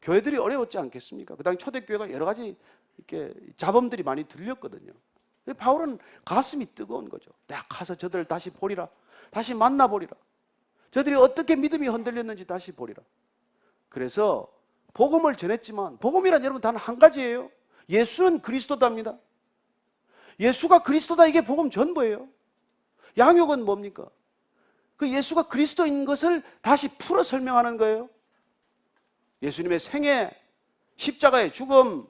교회들이 어려웠지 않겠습니까? 그 당시 초대교회가 여러 가지 이렇게 자범들이 많이 들렸거든요. 바울은 가슴이 뜨거운 거죠. 내가 가서 저들을 다시 보리라. 다시 만나보리라. 저들이 어떻게 믿음이 흔들렸는지 다시 보리라. 그래서 복음을 전했지만, 복음이란 여러분 단 한 가지예요. 예수는 그리스도답니다. 예수가 그리스도다, 이게 복음 전부예요. 양육은 뭡니까? 그 예수가 그리스도인 것을 다시 풀어 설명하는 거예요. 예수님의 생애, 십자가의 죽음,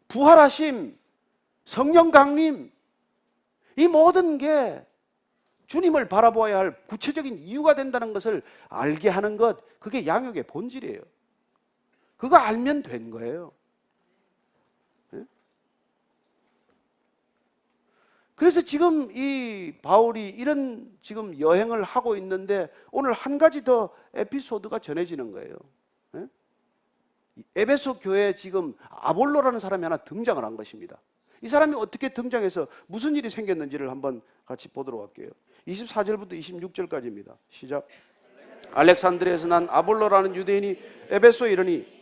부활하심, 성령 강림, 이 모든 게 주님을 바라보아야 할 구체적인 이유가 된다는 것을 알게 하는 것, 그게 양육의 본질이에요. 그거 알면 된 거예요. 네? 그래서 지금 이 바울이 이런 지금 여행을 하고 있는데 오늘 한 가지 더 에피소드가 전해지는 거예요. 네? 에베소 교회에 지금 아볼로라는 사람이 하나 등장을 한 것입니다. 이 사람이 어떻게 등장해서 무슨 일이 생겼는지를 한번 같이 보도록 할게요. 24절부터 26절까지입니다. 시작. 알렉산드리아에서 난 아볼로라는 유대인이 에베소에 이르니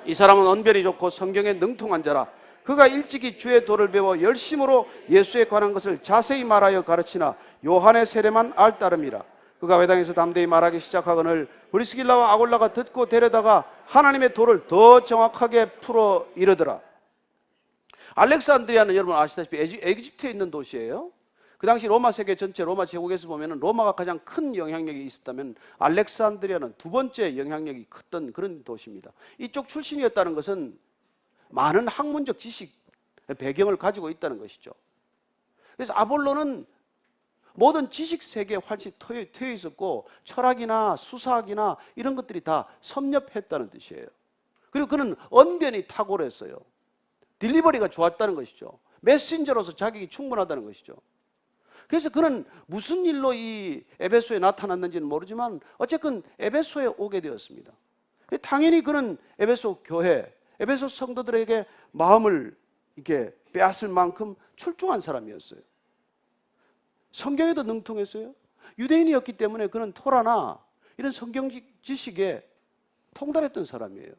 이 사람은 언변이 좋고 성경에 능통한 자라. 그가 일찍이 주의 도를 배워 열심으로 예수에 관한 것을 자세히 말하여 가르치나 요한의 세례만 알 따름이라. 그가 회당에서 담대히 말하기 시작하거늘 브리스길라와 아골라가 듣고 데려다가 하나님의 도를 더 정확하게 풀어 이르더라. 알렉산드리아는 여러분 아시다시피 에기집트에 있는 도시예요. 그 당시 로마 세계 전체 로마 제국에서 보면 로마가 가장 큰 영향력이 있었다면 알렉산드리아는 두 번째 영향력이 컸던 그런 도시입니다. 이쪽 출신이었다는 것은 많은 학문적 지식, 배경을 가지고 있다는 것이죠. 그래서 아볼로는 모든 지식 세계에 활짝 트여 있었고 철학이나 수사학이나 이런 것들이 다 섭렵했다는 뜻이에요. 그리고 그는 언변이 탁월했어요. 딜리버리가 좋았다는 것이죠. 메신저로서 자격이 충분하다는 것이죠. 그래서 그는 무슨 일로 이 에베소에 나타났는지는 모르지만 어쨌든 에베소에 오게 되었습니다. 당연히 그는 에베소 교회, 에베소 성도들에게 마음을 이렇게 빼앗을 만큼 출중한 사람이었어요. 성경에도 능통했어요. 유대인이었기 때문에 그는 토라나 이런 성경 지식에 통달했던 사람이에요.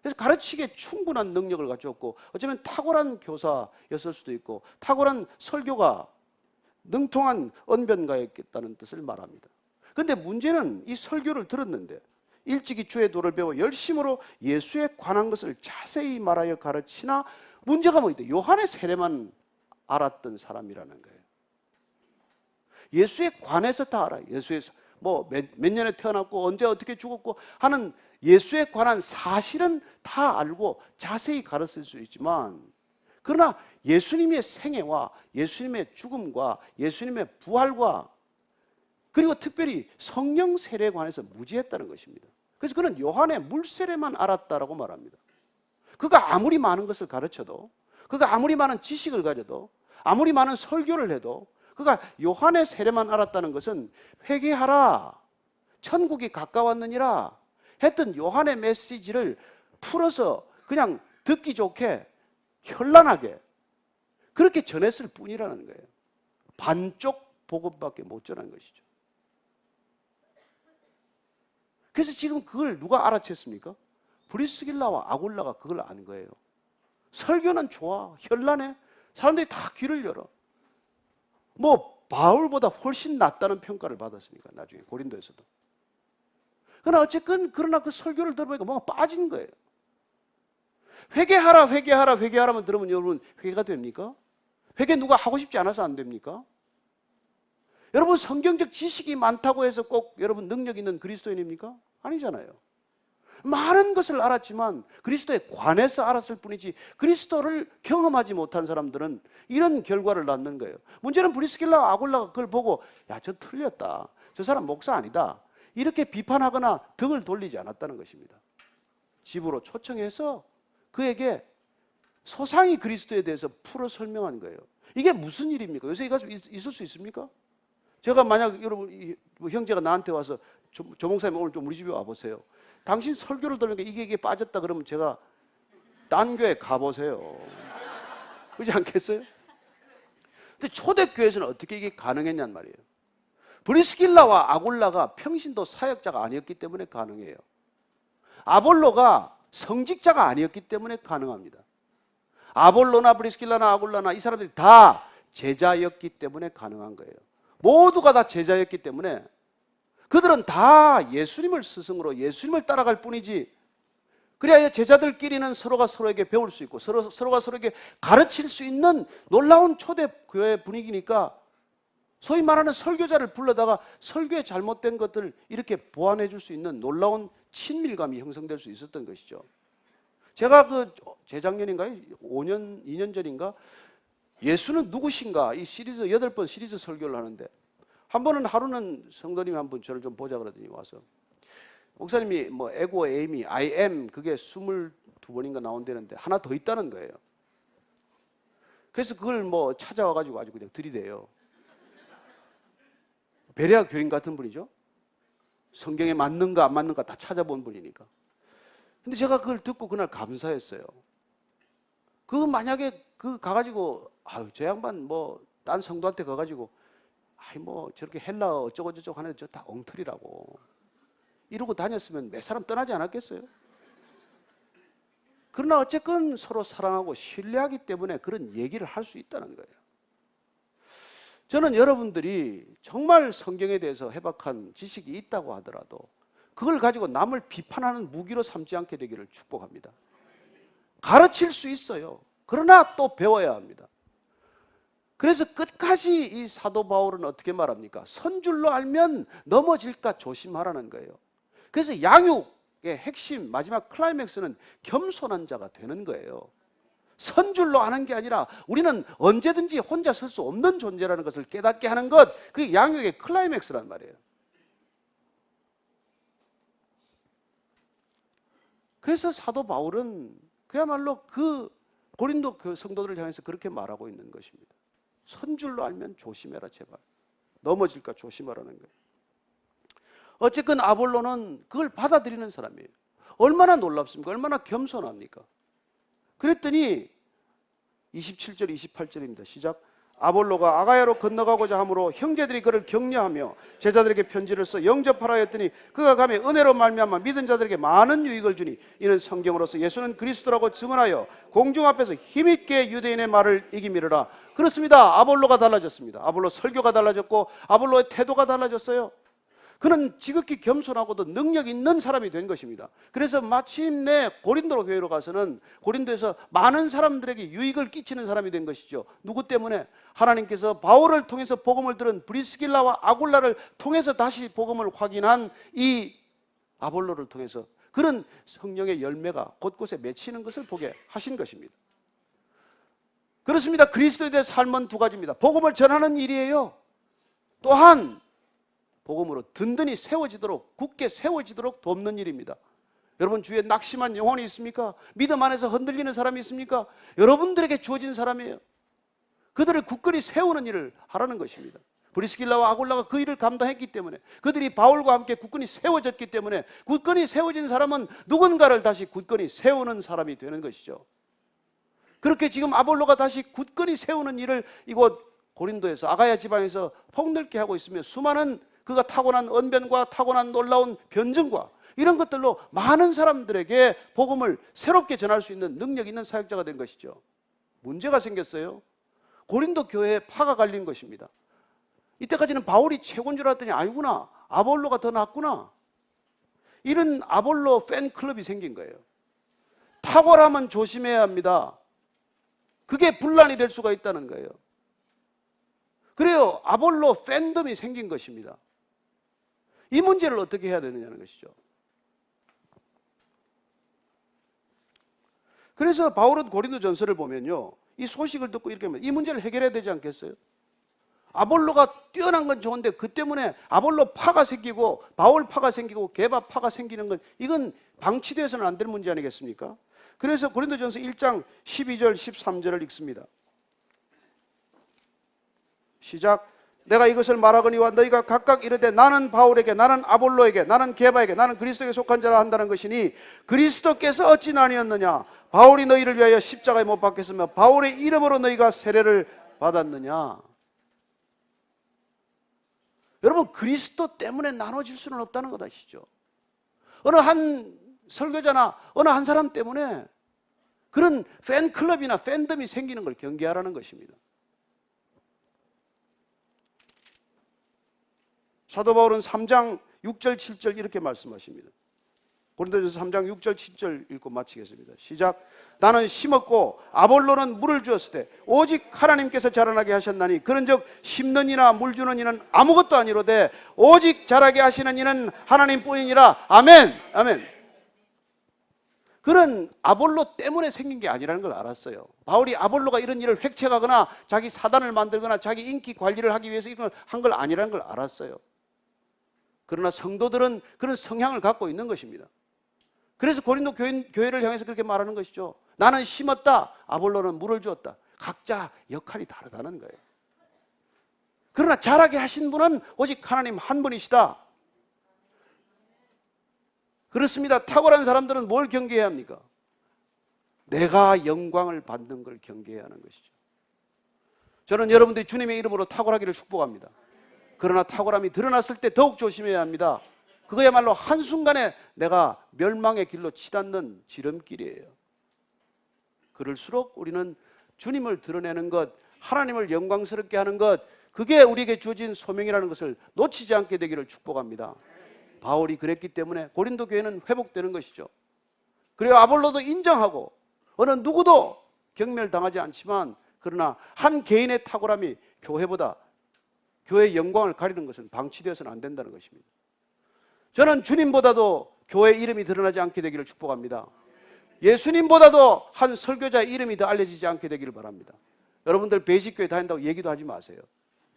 그래서 가르치기에 충분한 능력을 가졌고 어쩌면 탁월한 교사였을 수도 있고 탁월한 설교가 능통한 언변가였다는 뜻을 말합니다. 그런데 문제는 이 설교를 들었는데 일찍이 주의 도를 배워 열심으로 예수에 관한 것을 자세히 말하여 가르치나 문제가 뭐있대? 요한의 세례만 알았던 사람이라는 거예요. 예수에 관해서 다 알아요. 예수의 뭐 몇 년에 태어났고 언제 어떻게 죽었고 하는 예수에 관한 사실은 다 알고 자세히 가르칠 수 있지만 그러나 예수님의 생애와 예수님의 죽음과 예수님의 부활과 그리고 특별히 성령 세례에 관해서 무지했다는 것입니다. 그래서 그는 요한의 물세례만 알았다라고 말합니다. 그가 아무리 많은 것을 가르쳐도 그가 아무리 많은 지식을 가져도 아무리 많은 설교를 해도 그가 요한의 세례만 알았다는 것은 회개하라, 천국이 가까웠느니라 했던 요한의 메시지를 풀어서 그냥 듣기 좋게 현란하게 그렇게 전했을 뿐이라는 거예요. 반쪽 복음밖에 못 전한 것이죠. 그래서 지금 그걸 누가 알아챘습니까? 브리스길라와 아굴라가 그걸 아는 거예요. 설교는 좋아, 현란해, 사람들이 다 귀를 열어. 뭐 바울보다 훨씬 낫다는 평가를 받았으니까 나중에 고린도에서도. 그러나 어쨌든 그러나 그 설교를 들어보니까 뭔가 빠진 거예요. 회개하라, 회개하라, 회개하라면 들으면 여러분 회개가 됩니까? 회개 누가 하고 싶지 않아서 안 됩니까? 여러분 성경적 지식이 많다고 해서 꼭 여러분 능력 있는 그리스도인입니까? 아니잖아요. 많은 것을 알았지만 그리스도에 관해서 알았을 뿐이지 그리스도를 경험하지 못한 사람들은 이런 결과를 낳는 거예요. 문제는 브리스길라와 아굴라가 그걸 보고 야, 저 틀렸다, 저 사람 목사 아니다 이렇게 비판하거나 등을 돌리지 않았다는 것입니다. 집으로 초청해서 그에게 소상히 그리스도에 대해서 풀어 설명한 거예요. 이게 무슨 일입니까? 요새 이거 있을 수 있습니까? 제가 만약 여러분 형제가 나한테 와서 조 목사님 오늘 좀 우리 집에 와보세요. 당신 설교를 들으니까 이게 빠졌다 그러면 제가 딴 교회 가보세요. 그렇지 않겠어요? 근데 초대교회에서는 어떻게 이게 가능했냔 말이에요. 브리스길라와 아굴라가 평신도 사역자가 아니었기 때문에 가능해요. 아볼로가 성직자가 아니었기 때문에 가능합니다. 아볼로나 브리스길라나 아굴라나 이 사람들이 다 제자였기 때문에 가능한 거예요. 모두가 다 제자였기 때문에 그들은 다 예수님을 스승으로 예수님을 따라갈 뿐이지, 그래야 제자들끼리는 서로가 서로에게 배울 수 있고 서로가 서로에게 가르칠 수 있는 놀라운 초대교회 분위기니까 소위 말하는 설교자를 불러다가 설교에 잘못된 것들을 이렇게 보완해 줄 수 있는 놀라운 친밀감이 형성될 수 있었던 것이죠. 제가 그 재작년인가요? 2년 전인가? 예수는 누구신가? 이 시리즈 8번 시리즈 설교를 하는데 한 번은 하루는 성도님이 한 분 저를 좀 보자 그러더니 와서 목사님이 뭐 에고 에이미 I am 그게 22번인가 나온다는데 하나 더 있다는 거예요. 그래서 그걸 뭐 찾아와 가지고 아주 그냥 들이대요. 베레아 교인 같은 분이죠. 성경에 맞는가 안 맞는가 다 찾아본 분이니까. 근데 제가 그걸 듣고 그날 감사했어요. 그 만약에 그 가가지고 아유 저 양반 뭐 딴 성도한테 가가지고 아이 뭐 저렇게 헬라어 어쩌고 저쩌고 하는데 저 다 엉터리라고 이러고 다녔으면 몇 사람 떠나지 않았겠어요? 그러나 어쨌건 서로 사랑하고 신뢰하기 때문에 그런 얘기를 할 수 있다는 거예요. 저는 여러분들이 정말 성경에 대해서 해박한 지식이 있다고 하더라도 그걸 가지고 남을 비판하는 무기로 삼지 않게 되기를 축복합니다. 가르칠 수 있어요. 그러나 또 배워야 합니다. 그래서 끝까지 이 사도 바울은 어떻게 말합니까? 선줄로 알면 넘어질까 조심하라는 거예요. 그래서 양육의 핵심 마지막 클라이맥스는 겸손한 자가 되는 거예요. 선줄로 아는 게 아니라 우리는 언제든지 혼자 설 수 없는 존재라는 것을 깨닫게 하는 것, 그게 양육의 클라이맥스란 말이에요. 그래서 사도 바울은 그야말로 그 고린도 그 성도들을 향해서 그렇게 말하고 있는 것입니다. 선줄로 알면 조심해라 제발. 넘어질까 조심하라는 거예요. 어쨌건 아볼로는 그걸 받아들이는 사람이에요. 얼마나 놀랍습니까? 얼마나 겸손합니까? 그랬더니 27절 28절입니다. 시작. 아볼로가 아가야로 건너가고자 하므로 형제들이 그를 격려하며 제자들에게 편지를 써 영접하라 했더니 그가 가며 은혜로 말미암아 믿은 자들에게 많은 유익을 주니 이는 성경으로서 예수는 그리스도라고 증언하여 공중 앞에서 힘있게 유대인의 말을 이기미르라. 그렇습니다. 아볼로가 달라졌습니다. 아볼로 설교가 달라졌고 아볼로의 태도가 달라졌어요. 그는 지극히 겸손하고도 능력 있는 사람이 된 것입니다. 그래서 마침내 고린도 교회로 가서는 고린도에서 많은 사람들에게 유익을 끼치는 사람이 된 것이죠. 누구 때문에? 하나님께서 바울을 통해서 복음을 들은 브리스길라와 아굴라를 통해서 다시 복음을 확인한 이 아볼로를 통해서 그런 성령의 열매가 곳곳에 맺히는 것을 보게 하신 것입니다. 그렇습니다. 그리스도에 대해 삶은 두 가지입니다. 복음을 전하는 일이에요. 또한 복음으로 든든히 세워지도록, 굳게 세워지도록 돕는 일입니다. 여러분 주위에 낙심한 영혼이 있습니까? 믿음 안에서 흔들리는 사람이 있습니까? 여러분들에게 주어진 사람이에요. 그들을 굳건히 세우는 일을 하라는 것입니다. 브리스길라와 아굴라가 그 일을 감당했기 때문에, 그들이 바울과 함께 굳건히 세워졌기 때문에, 굳건히 세워진 사람은 누군가를 다시 굳건히 세우는 사람이 되는 것이죠. 그렇게 지금 아볼로가 다시 굳건히 세우는 일을 이곳 고린도에서 아가야 지방에서 폭넓게 하고 있으며 수많은 그가 타고난 언변과 타고난 놀라운 변증과 이런 것들로 많은 사람들에게 복음을 새롭게 전할 수 있는 능력 있는 사역자가 된 것이죠. 문제가 생겼어요. 고린도 교회에 파가 갈린 것입니다. 이때까지는 바울이 최고인 줄 알았더니 아니구나, 아볼로가 더 낫구나, 이런 아볼로 팬클럽이 생긴 거예요. 탁월하면 조심해야 합니다. 그게 분란이 될 수가 있다는 거예요. 그래요, 아볼로 팬덤이 생긴 것입니다. 이 문제를 어떻게 해야 되느냐는 것이죠. 그래서 바울은 고린도 전서를 보면요, 이 소식을 듣고 이렇게 하면 이 문제를 해결해야 되지 않겠어요? 아볼로가 뛰어난 건 좋은데 그 때문에 아볼로 파가 생기고 바울 파가 생기고 게바 파가 생기는 건 이건 방치되어서는 안 될 문제 아니겠습니까? 그래서 고린도전서 1장 12절 13절을 읽습니다. 시작. 내가 이것을 말하거니와 너희가 각각 이르되 나는 바울에게, 나는 아볼로에게, 나는 게바에게, 나는 그리스도에게 속한 자라 한다는 것이니 그리스도께서 어찌 나뉘었느냐? 바울이 너희를 위하여 십자가에 못 박혔으며 바울의 이름으로 너희가 세례를 받았느냐? 여러분, 그리스도 때문에 나눠질 수는 없다는 것 아시죠? 어느 한 설교자나 어느 한 사람 때문에 그런 팬클럽이나 팬덤이 생기는 걸 경계하라는 것입니다. 사도 바울은 3장 6절 7절 이렇게 말씀하십니다. 고린도전서 3장 6절 7절 읽고 마치겠습니다. 시작. 나는 심었고 아볼로는 물을 주었을 때 오직 하나님께서 자라나게 하셨나니 그런즉 심는 이나 물 주는 이는 아무것도 아니로되 오직 자라게 하시는 이는 하나님뿐이니라. 아멘. 아멘. 그런 아볼로 때문에 생긴 게 아니라는 걸 알았어요. 바울이 아볼로가 이런 일을 획책하거나 자기 사단을 만들거나 자기 인기 관리를 하기 위해서 이걸 한 걸 아니라는 걸 알았어요. 그러나 성도들은 그런 성향을 갖고 있는 것입니다. 그래서 고린도 교회를 향해서 그렇게 말하는 것이죠. 나는 심었다, 아볼로는 물을 주었다. 각자 역할이 다르다는 거예요. 그러나 자라게 하신 분은 오직 하나님 한 분이시다. 그렇습니다. 탁월한 사람들은 뭘 경계해야 합니까? 내가 영광을 받는 걸 경계해야 하는 것이죠. 저는 여러분들이 주님의 이름으로 탁월하기를 축복합니다. 그러나 탁월함이 드러났을 때 더욱 조심해야 합니다. 그거야말로 한순간에 내가 멸망의 길로 치닫는 지름길이에요. 그럴수록 우리는 주님을 드러내는 것, 하나님을 영광스럽게 하는 것, 그게 우리에게 주어진 소명이라는 것을 놓치지 않게 되기를 축복합니다. 바울이 그랬기 때문에 고린도 교회는 회복되는 것이죠. 그리고 아볼로도 인정하고 어느 누구도 경멸당하지 않지만, 그러나 한 개인의 탁월함이 교회보다 교회의 영광을 가리는 것은 방치되어서는 안 된다는 것입니다. 저는 주님보다도 교회의 이름이 드러나지 않게 되기를 축복합니다. 예수님보다도 한 설교자의 이름이 더 알려지지 않게 되기를 바랍니다. 여러분들 베이직교회 다닌다고 얘기도 하지 마세요.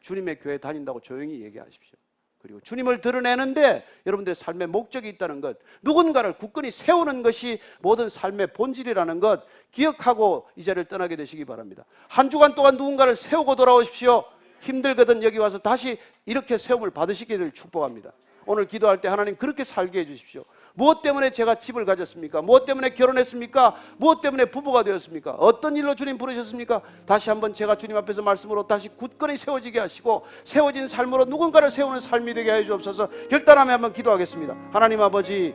주님의 교회 다닌다고 조용히 얘기하십시오. 그리고 주님을 드러내는데 여러분들의 삶의 목적이 있다는 것, 누군가를 굳건히 세우는 것이 모든 삶의 본질이라는 것 기억하고 이 자리를 떠나게 되시기 바랍니다. 한 주간 동안 누군가를 세우고 돌아오십시오. 힘들거든 여기 와서 다시 이렇게 세움을 받으시기를 축복합니다. 오늘 기도할 때 하나님 그렇게 살게 해주십시오. 무엇 때문에 제가 집을 가졌습니까? 무엇 때문에 결혼했습니까? 무엇 때문에 부부가 되었습니까? 어떤 일로 주님 부르셨습니까? 다시 한번 제가 주님 앞에서 말씀으로 다시 굳건히 세워지게 하시고 세워진 삶으로 누군가를 세우는 삶이 되게 해 주옵소서. 결단하며 한번 기도하겠습니다. 하나님 아버지,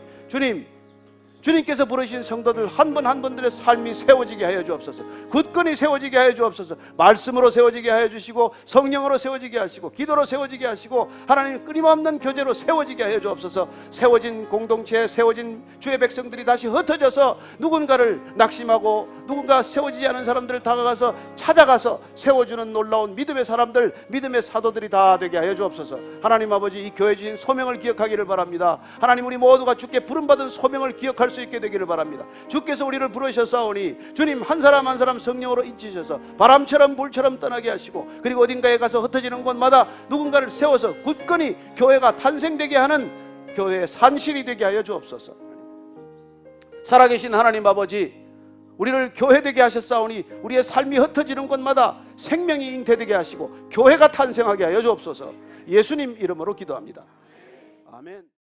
주님께서 부르신 성도들 한 분 한 분들의 삶이 세워지게 하여 주옵소서. 굳건히 세워지게 하여 주옵소서. 말씀으로 세워지게 하여 주시고 성령으로 세워지게 하시고 기도로 세워지게 하시고 하나님 끊임없는 교제로 세워지게 하여 주옵소서. 세워진 공동체, 세워진 주의 백성들이 다시 흩어져서 누군가를 낙심하고 누군가 세워지지 않은 사람들을 다가가서 찾아가서 세워주는 놀라운 믿음의 사람들, 믿음의 사도들이 다 되게 하여 주옵소서. 하나님 아버지, 이 교회 주신 소명을 기억하기를 바랍니다. 하나님, 우리 모두가 주께 부름받은 소명을 기억할 수 있게 되기를 바랍니다. 주께서 우리를 부르셨사오니 주님 한 사람 한 사람 성령으로 인치셔서 바람처럼 물처럼 떠나게 하시고, 그리고 어딘가에 가서 흩어지는 곳마다 누군가를 세워서 굳건히 교회가 탄생되게 하는 교회의 산실이 되게 하여 주옵소서. 살아계신 하나님 아버지, 우리를 교회되게 하셨사오니 우리의 삶이 흩어지는 곳마다 생명이 잉태되게 하시고 교회가 탄생하게 하여 주옵소서. 예수님 이름으로 기도합니다. 아멘.